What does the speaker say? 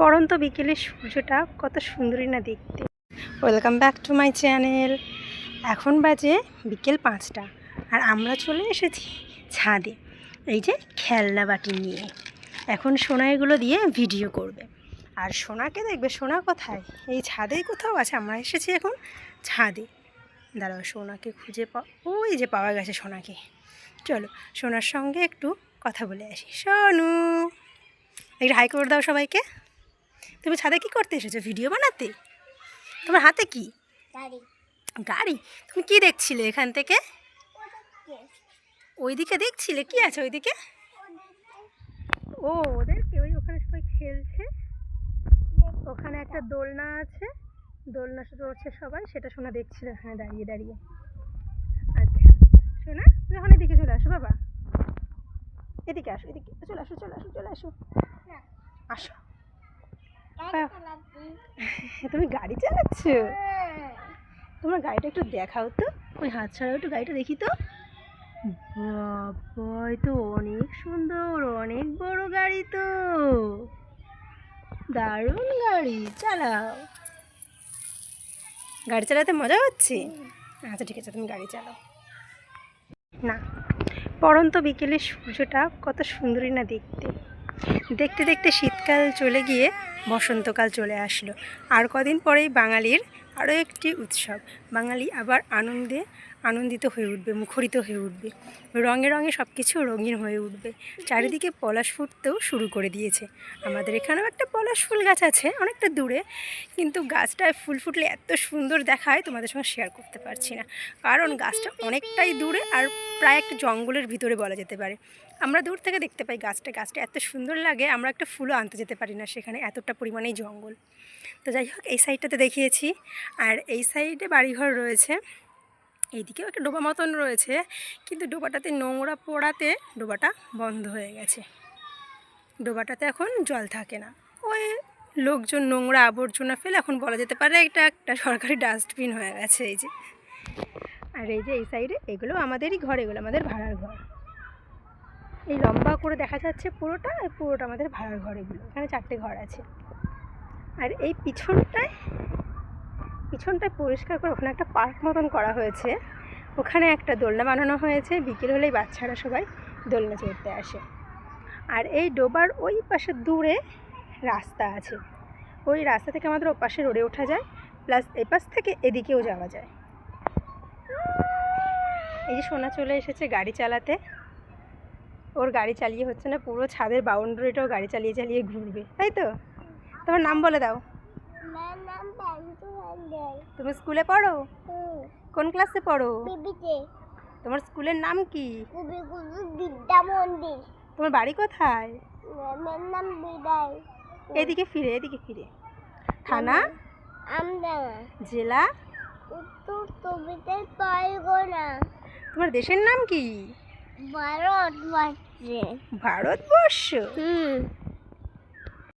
পড়ন্ত বিকেলের সূর্যটা কত সুন্দরই না দেখতে। Welcome back to my channel. এখন বাজে বিকেল 5টা আর আমরা চলে এসেছি ছাদে, এই যে খেলনা বাটি নিয়ে। এখন সোনা এগুলো দিয়ে ভিডিও করবে আর সোনাকে দেখবে। সোনা কোথায়? এই ছাদেই কোথাও আছে। আমরা এসেছি এখন ছাদে। দাঁড়াও, সোনাকে খুঁজে ওই যে পাওয়া গেছে সোনাকে। চলো সোনার সঙ্গে একটু কথা বলে আসি। সোনু, একটু হাই করে দাও সবাইকে। তুমি ছাদে কি করতে এসেছো? ভিডিও বানাতে? তোমার হাতে কি? গাড়ি। তুমি কি দেখছিলে এখান থেকে? ওইদিকে দেখছিলে কি আছে ওইদিকে? ও, ওদেরকে ওখানে সবাই খেলছে। ওখানে একটা দোলনা আছে, দোলনা চড়ছে সবাই, সেটা সোনা দেখছিল এখানে দাঁড়িয়ে দাঁড়িয়ে। আচ্ছা সোনা, তুমি ওখানে দিকে চলে আসো বাবা। এদিকে আসো, এদিকে চলে আসো, চলে আসো, চলে আসো, আসো। তুমি গাড়ি চালাচ্ছ? তোমার গাড়িটা একটু দেখাও তো। ওই হাত ছাড়াও একটু গাড়িটা দেখি তো। বাবা, তো অনেক সুন্দর, অনেক বড় গাড়ি তো। দারুণ গাড়ি, চালাও। গাড়ি চালাতে মজা হচ্ছে? আচ্ছা ঠিক আছে, তুমি গাড়ি চালাও না। পড়ন্ত বিকেলের সূর্যটা কত সুন্দরই না দেখতে। দেখতে দেখতে শীতকাল চলে গিয়ে বসন্তকাল চলে আসলো। আর কদিন পরেই বাঙালির আরও একটি উৎসব। বাঙালি আবার আনন্দিত হয়ে উঠবে, মুখরিত হয়ে উঠবে। রঙে রঙে সব কিছু রঙিন হয়ে উঠবে। চারিদিকে পলাশ ফুটতেও শুরু করে দিয়েছে। আমাদের এখানেও একটা পলাশ ফুল গাছ আছে অনেকটা দূরে, কিন্তু গাছটায় ফুল ফুটলে এত সুন্দর দেখায় তোমাদের সঙ্গে শেয়ার করতে পারছি না, কারণ গাছটা অনেকটাই দূরে আর প্রায় একটা জঙ্গলের ভিতরে বলা যেতে পারে। আমরা দূর থেকে দেখতে পাই গাছটা এত সুন্দর লাগে, আমরা একটা ফুলও আনতে যেতে পারি না, সেখানে এতটা পরিমাণেই জঙ্গল। তো যাই হোক, এই সাইডটাতে দেখিয়েছি। আর এই সাইডে বাড়িঘর রয়েছে, এইদিকেও একটা ডোবা মতন রয়েছে, কিন্তু ডোবাটাতে নোংরা পড়াতে ডোবাটা বন্ধ হয়ে গেছে। ডোবাটাতে এখন জল থাকে না। ওই লোকজন নোংরা আবর্জনা ফেলে, এখন বলা যেতে পারে এটা একটা সরকারি ডাস্টবিন হয়ে গেছে এই যে। আর এই যে এই সাইডে এগুলো আমাদেরই ঘর, এগুলো আমাদের ভাড়ার ঘর। এই লম্বা করে দেখা যাচ্ছে পুরোটা আমাদের ভাড়ার ঘর। এগুলো এখানে 4টে ঘর আছে। আর এই পিছনটায় পরিষ্কার করে ওখানে একটা পার্ক মতন করা হয়েছে। ওখানে একটা দোলনা বানানো হয়েছে, বিকেল হলেই বাচ্চারা সবাই দোলনা চড়তে আসে। আর এই ডোবার ওই পাশে দূরে রাস্তা আছে, ওই রাস্তা থেকে আমাদের ও পাশে রোডে ওঠা যায়, প্লাস এই পাশ থেকে এদিকেও যাওয়া যায়। এই যে সোনা চলে এসেছে গাড়ি চালাতে। ওর গাড়ি চালিয়ে হচ্ছে না, পুরো ছাদের বাউন্ডারিটাও গাড়ি চালিয়ে চালিয়ে ঘুরবে, তাই তো? তোমার নাম বলে দাও। তুমি স্কুলে পড়ো? কোন ক্লাসে পড়ো? তোমার স্কুলের নাম কি? বিদ্যা মন্দির। তোমার বাড়ি কোথায়? এদিকে ফিরে। থানা? জেলা? তোমার দেশের নাম কি? ভারতবর্ষ।